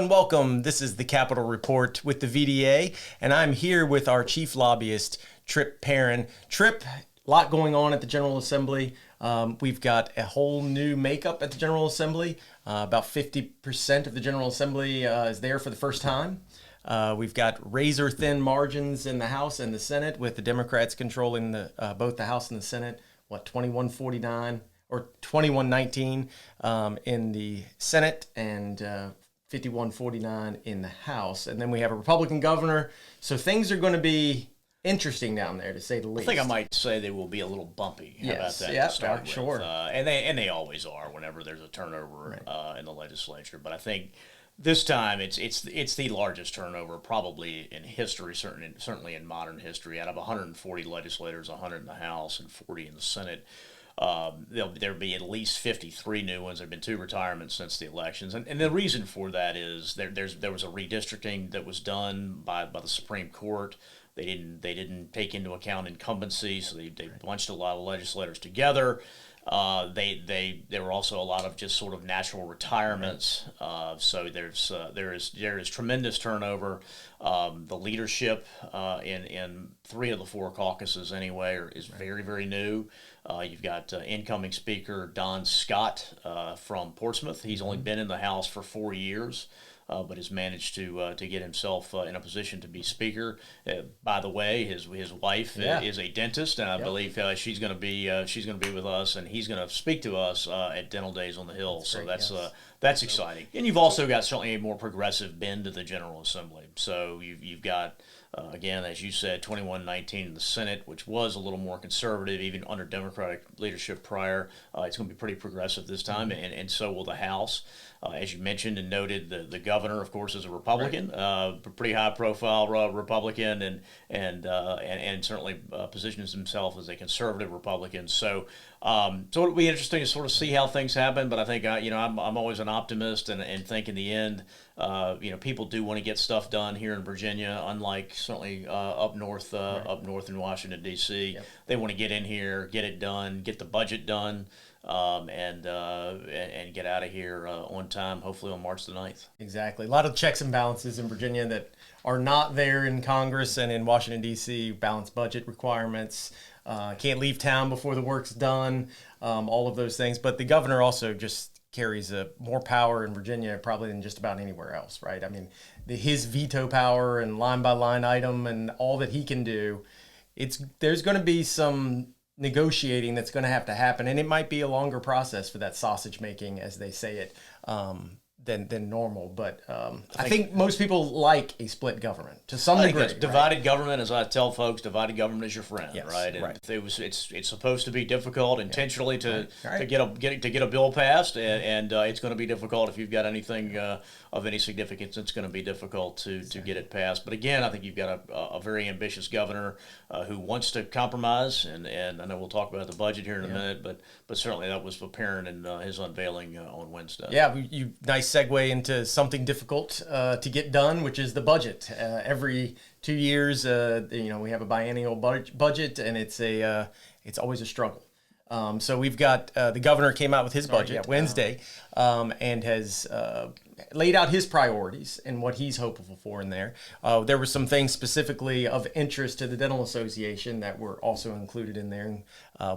and welcome. This is the Capitol Report with the VDA, and I'm here with our chief lobbyist, Tripp Perrin. Tripp, a lot going on at the General Assembly. We've got a whole new makeup at the General Assembly. About 50% of the General Assembly is there for the first time. We've got razor-thin margins in the House and the Senate, with the Democrats controlling both the House and the Senate. 2149 or 2119 in the Senate and 5149 in the House. And then we have a Republican governor. So things are going to be interesting down there, to say the least. I think I might say they will be a little bumpy. How about that? Yeah, to start with? sure. And they always are whenever there's a turnover in the legislature. But I think this time it's the largest turnover probably in history, certainly in modern history. Out of 140 legislators, 100 in the House and 40 in the Senate. There'll be at least 53 new ones. There have been 2 retirements since the elections, and the reason for that is there was a redistricting that was done by the Supreme Court. They didn't take into account incumbency, so they bunched a lot of legislators together. There were also a lot of just sort of natural retirements. So there is tremendous turnover. The leadership in 3 of the 4 caucuses anyway is very, very new. You've got incoming Speaker Don Scott from Portsmouth. He's only been in the House for 4 years. But has managed to get himself in a position to be Speaker. By the way, his wife is a dentist, and I believe she's going to be with us, and he's going to speak to us at Dental Days on the Hill. So that's exciting. And you've also got certainly a more progressive bend to the General Assembly. So you've got. Again, as you said, 2119 in the Senate, which was a little more conservative, even under Democratic leadership prior. It's going to be pretty progressive this time, and so will the House. As you mentioned and noted, the governor, of course, is a Republican, pretty high-profile Republican, and certainly positions himself as a conservative Republican. So it'll be interesting to sort of see how things happen. But I think I'm always an optimist, and think in the end, people do want to get stuff done here in Virginia, unlike certainly up north in Washington D.C. They want to get in here, get it done, get the budget done. And get out of here on time, hopefully on March the 9th. Exactly. A lot of checks and balances in Virginia that are not there in Congress and in Washington, D.C., balanced budget requirements, can't leave town before the work's done, all of those things. But the governor also just carries more power in Virginia probably than just about anywhere else, right? I mean, his veto power and line-by-line item and all that he can do, there's going to be some negotiating that's going to have to happen, and it might be a longer process for that sausage making, as they say it, than normal. But I think most people like a split government to some degree. Divided government, as I tell folks, divided government is your friend, right? And it's supposed to be difficult intentionally to get a bill passed, and it's going to be difficult if you've got anything of any significance. It's going to be difficult to get it passed. But again, I think you've got a very ambitious governor who wants to compromise, and I know we'll talk about the budget here in a minute, but certainly that was apparent in his unveiling on Wednesday. Yeah, you nice segue into something difficult to get done, which is the budget. Every 2 years, we have a biennial budget, and it's always a struggle. So we've got the governor came out with his budget Wednesday, and has laid out his priorities and what he's hopeful for in there. There were some things specifically of interest to the Dental Association that were also included in there.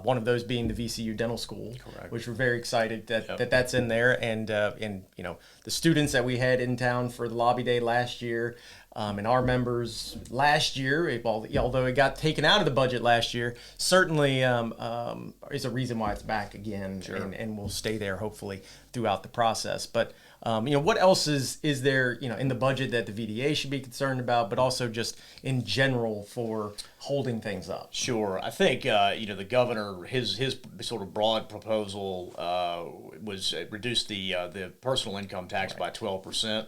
One of those being the VCU Dental School, which we're very excited that's in there. And the students that we had in town for the lobby day last year, and our members last year, although it got taken out of the budget last year, certainly is a reason why it's back again, and will stay there hopefully throughout the process. But what else is there in the budget that the VDA should be concerned about, but also just in general for holding things up? Sure, I think the governor, his sort of broad proposal was reduce the personal income tax by 12%.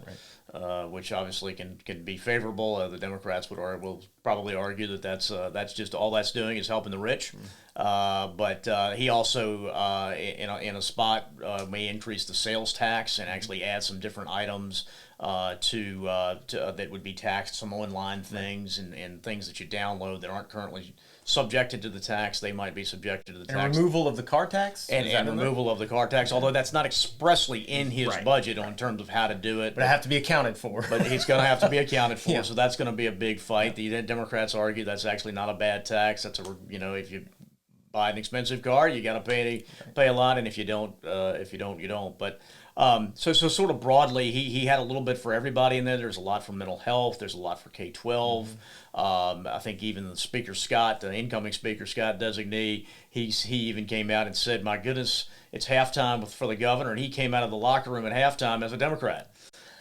Which obviously can be favorable. The Democrats will probably argue that that's just all that's doing is helping the rich. But he also, in a spot, may increase the sales tax and actually add some different items to that would be taxed, some online things and things that you download that aren't currently subjected to the tax, they might be subjected to the And tax. removal of the car tax? And removal of the car tax, although that's not expressly in his Right. budget on terms of how to do it. But it have to be accounted for. But it's going to have to be accounted for, Yeah. so that's going to be a big fight. The Democrats argue that's actually not a bad tax. That's if you buy an expensive car, you got to pay a lot, and if you don't, you don't. But so sort of broadly, he had a little bit for everybody in there. There's a lot for mental health. There's a lot for K-12. I think even the Speaker Scott, the incoming Speaker Scott designee, he even came out and said, "My goodness, it's halftime for the governor," and he came out of the locker room at halftime as a Democrat.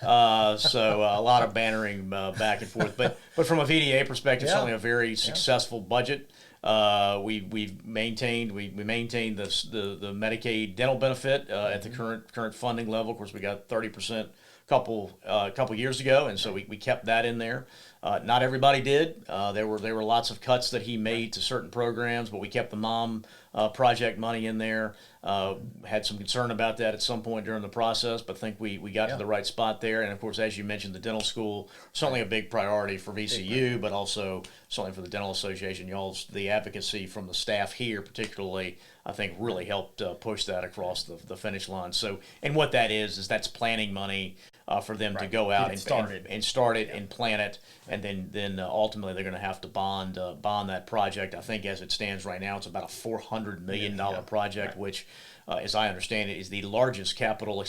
So a lot of bantering back and forth, but from a VDA perspective, certainly a very successful budget. We maintained the Medicaid dental benefit at the current funding level. Of course, we got 30% couple years ago, and so we kept that in there. Not everybody did. There were lots of cuts that he made to certain programs, but we kept the mom project money in there. Had some concern about that at some point during the process, but think we got to the right spot there. And of course, as you mentioned, the dental school, certainly a big priority for VCU, but also certainly for the Dental Association. The advocacy from the staff here particularly, I think, really helped push that across the finish line. So, and what that is that's planning money for them to go out and start it and plan it, and then ultimately they're going to have to bond that project. I think as it stands right now, it's about a $400 million project, which, as I understand it, is the largest capital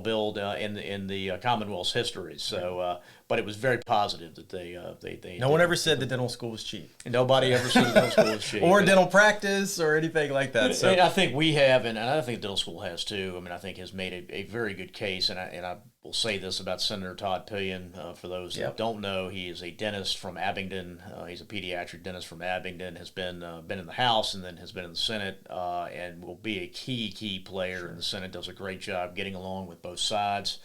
build in the Commonwealth's history. So, but it was very positive that they No one ever said the dental school was cheap. Nobody ever said the dental school was cheap. Or dental practice or anything like that. So and I think we have, and I think the dental school has too. I mean, I think has made a very good case, and I will say this about Senator Todd Pillion. For those that don't know, he is a dentist from Abingdon. He's a pediatric dentist from Abingdon. Has been in the House and then has been in the Senate, and will be a key player in the Senate. Does a great job getting along with both sides.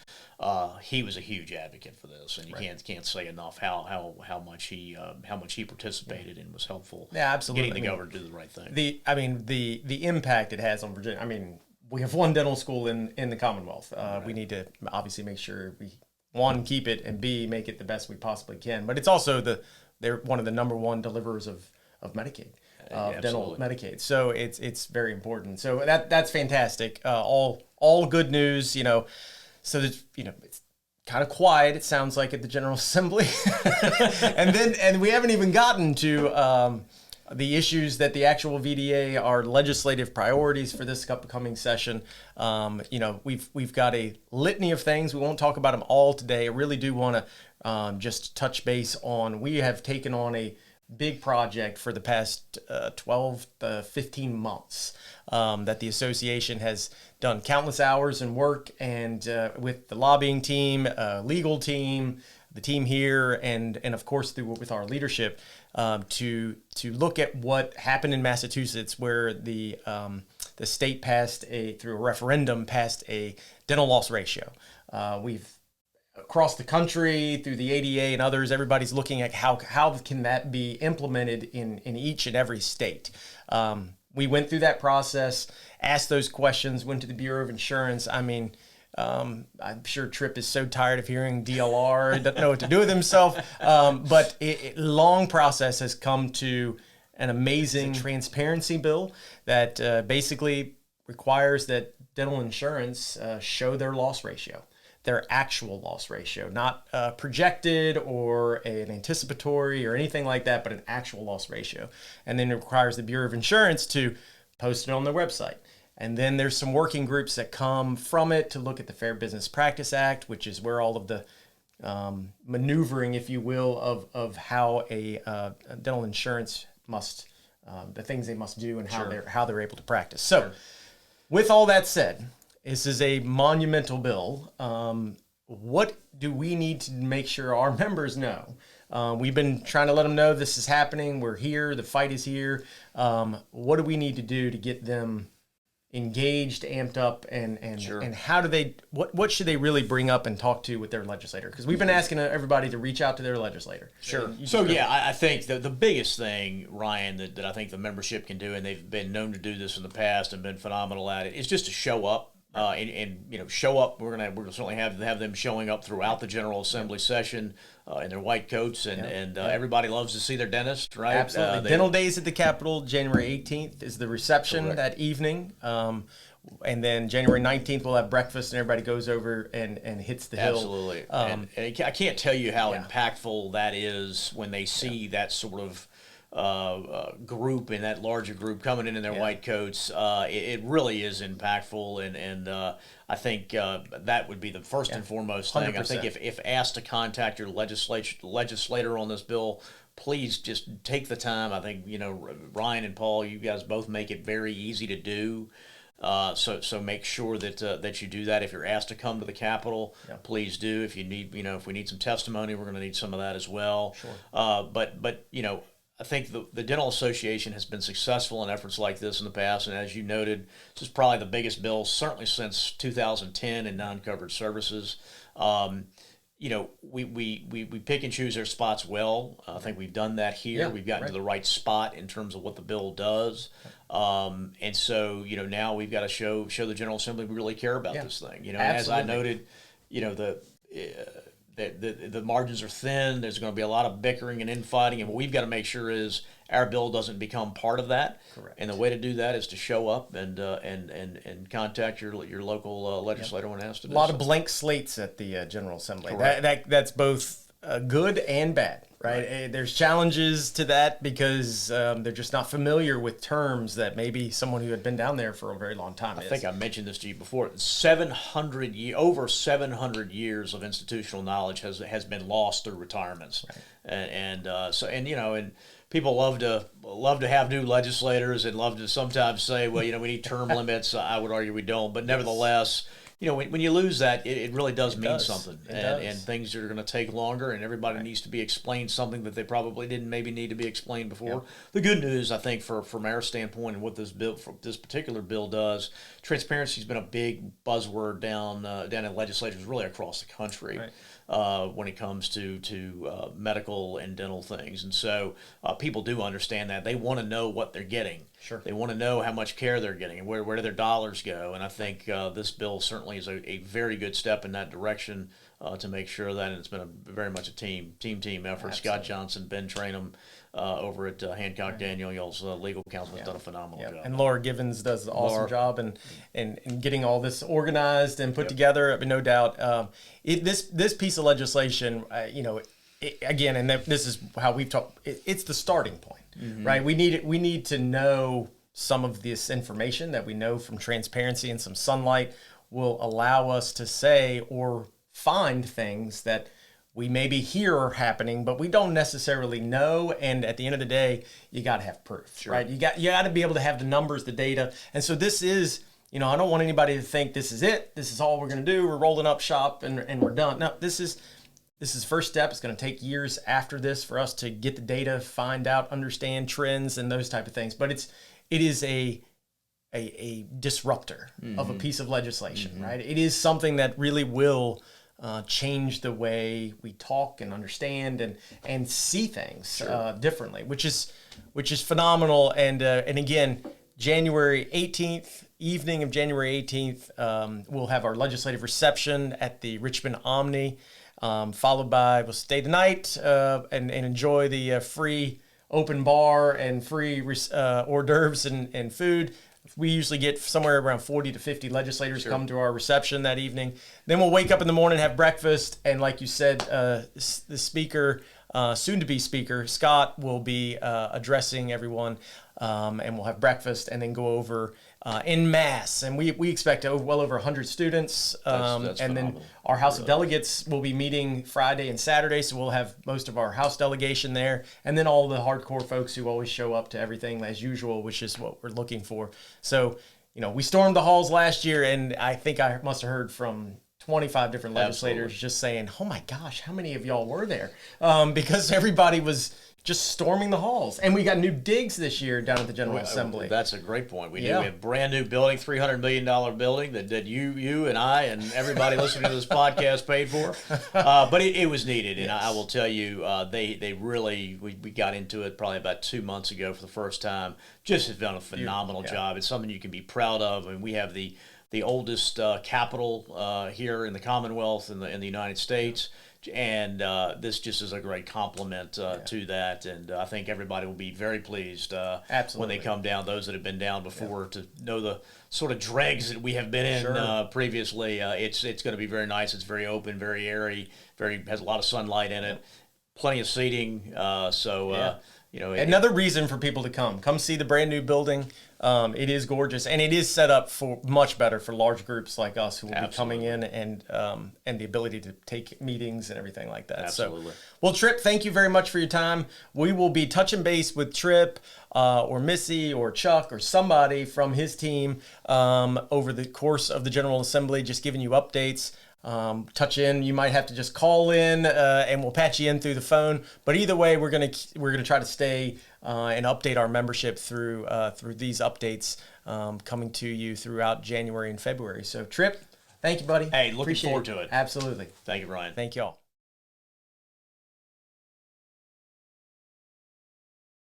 He was a huge advocate for this, and you can't say enough how much he participated and was helpful. Yeah, absolutely. Getting the governor to do the right thing. The impact it has on Virginia. I mean, we have one dental school in the Commonwealth. We need to obviously make sure we, one, keep it, and B, make it the best we possibly can. But it's also they're one of the number one deliverers of Medicaid, dental Medicaid. So it's very important. So that's fantastic. All good news. So that it's kind of quiet. It sounds like at the General Assembly, and we haven't even gotten to the issues that the actual VDA are legislative priorities for this upcoming session. We've got a litany of things. We won't talk about them all today. I really do want to just touch base on. We have taken on a big project for the past 12 to 15 months that the association has done countless hours and work, and with the lobbying team, legal team, the team here, and of course with our leadership to look at what happened in Massachusetts, where the state through a referendum passed a dental loss ratio. We've across the country through the ADA and others, everybody's looking at how can that be implemented in each and every state. We went through that process, asked those questions, went to the Bureau of Insurance. I mean, I'm sure Tripp is so tired of hearing DLR, doesn't know what to do with himself. But long process has come to an amazing transparency bill that basically requires that dental insurance show their loss ratio, their actual loss ratio, not projected or an anticipatory or anything like that, but an actual loss ratio. And then it requires the Bureau of Insurance to post it on their website. And then there's some working groups that come from it to look at the Fair Business Practice Act, which is where all of the maneuvering, if you will, of how a dental insurance must, the things they must do and how they're able to practice. So, with all that said, this is a monumental bill. What do we need to make sure our members know? We've been trying to let them know this is happening. We're here. The fight is here. What do we need to do to get them engaged, amped up, and how do they? What should they really bring up and talk to with their legislator? Because we've been asking everybody to reach out to their legislator. Sure. So I think the biggest thing, Ryan, that I think the membership can do, and they've been known to do this in the past and been phenomenal at it, is just to show up. and show up. We're gonna certainly have them showing up throughout the General Assembly session in their white coats, and everybody loves to see their dentist, right? Absolutely. Dental Days at the Capitol, January 18th is the reception that evening. And then January 19th, we'll have breakfast, and everybody goes over and hits the hill. Absolutely. And I can't tell you how impactful that is when they see that sort of group and that larger group coming in their white coats. It really is impactful, and I think that would be the first and foremost thing. 100%. I think if asked to contact your legislator on this bill, please just take the time. I think Ryan and Paul, you guys both make it very easy to do. So make sure that you do that. If you're asked to come to the Capitol, please do. If you need, if we need some testimony, we're going to need some of that as well. Sure. But I think the Dental Association has been successful in efforts like this in the past, and as you noted, this is probably the biggest bill certainly since 2010 in non-covered services. We pick and choose our spots well. I think we've done that here. We've gotten to the right spot in terms of what the bill does. And so, now we've got to show the General Assembly we really care about this thing. And as I noted, the margins are thin. There's going to be a lot of bickering and infighting, and what we've got to make sure is our bill doesn't become part of that. Correct. And the way to do that is to show up and contact your local legislator when asked to do. A lot of blank slates at the General Assembly. That's both good and bad, right? There's challenges to that because they're just not familiar with terms that maybe someone who had been down there for a very long time I think I mentioned this to you before. Over 700 years of institutional knowledge has been lost through retirements, and people love to have new legislators and love to sometimes say, well, we need term limits. I would argue we don't, but nevertheless, when you lose that, it really does mean something, and things are going to take longer, and everybody needs to be explained something that they probably didn't maybe need to be explained before. The good news, I think, from our standpoint and what this particular bill does, transparency has been a big buzzword down in legislatures really across the country. When it comes to medical and dental things. And so people do understand that. They want to know what they're getting. Sure. They want to know how much care they're getting and where do their dollars go. And I think this bill certainly is a very good step in that direction to make sure that, and it's been very much a team effort. Absolutely. Scott Johnson, Ben Trainum, over at Hancock Daniels legal counsel has done a phenomenal job. And Laura Givens does an awesome job in getting all this organized and put together. I mean, no doubt. This piece of legislation, again, and this is how we've talked. It's the starting point, right? We need to know some of this information that we know from transparency and some sunlight will allow us to say or find things that we maybe hear are happening, but we don't necessarily know. And at the end of the day, you got to have proof, right? You got to be able to have the numbers, the data. And so this is, I don't want anybody to think this is it. This is all we're going to do. We're rolling up shop and we're done. No, this is first step. It's going to take years after this for us to get the data, find out, understand trends and those type of things. But it is a disruptor of a piece of legislation, right? It is something that really will change the way we talk and understand and see things differently, which is phenomenal. And again, January 18th, evening of January 18th, we'll have our legislative reception at the Richmond Omni, followed by we'll stay the night and enjoy the free open bar and free hors d'oeuvres and food. We usually get somewhere around 40 to 50 legislators come to our reception that evening. Then we'll wake up in the morning, have breakfast, and like you said, the speaker, soon-to-be speaker, Scott, will be addressing everyone, and we'll have breakfast and then go over en masse. And we expect well over 100 students. That's and then our House of Delegates will be meeting Friday and Saturday, so we'll have most of our House delegation there. And then all the hardcore folks who always show up to everything as usual, which is what we're looking for. So, we stormed the halls last year, and I think I must have heard from 25 different legislators just saying, oh my gosh, how many of y'all were there? Because everybody was just storming the halls. And we got new digs this year down at the General Assembly. That's a great point. We have a brand new building, $300 million building that you and I and everybody listening to this podcast paid for. But it was needed. And I will tell you, they really, we got into it probably about 2 months ago for the first time. Just have done a phenomenal job. It's something you can be proud of. And we have the the oldest capital here in the Commonwealth in the United States. And this just is a great compliment to that, and I think everybody will be very pleased when they come down. Those that have been down before to know the sort of dregs that we have been in previously. It's going to be very nice. It's very open, very airy, has a lot of sunlight in it, plenty of seating. Another reason for people to come see the brand new building. It is gorgeous, and it is set up for much better for large groups like us who will be coming in, and the ability to take meetings and everything like that. Absolutely. So, well, Tripp, thank you very much for your time. We will be touching base with Tripp or Missy or Chuck or somebody from his team over the course of the General Assembly, just giving you updates. Touch in. You might have to just call in, and we'll patch you in through the phone. But either way, we're gonna try to stay and update our membership through these updates coming to you throughout January and February. So, Tripp, thank you, buddy. Hey, looking forward to it. Absolutely. Thank you, Ryan. Thank y'all.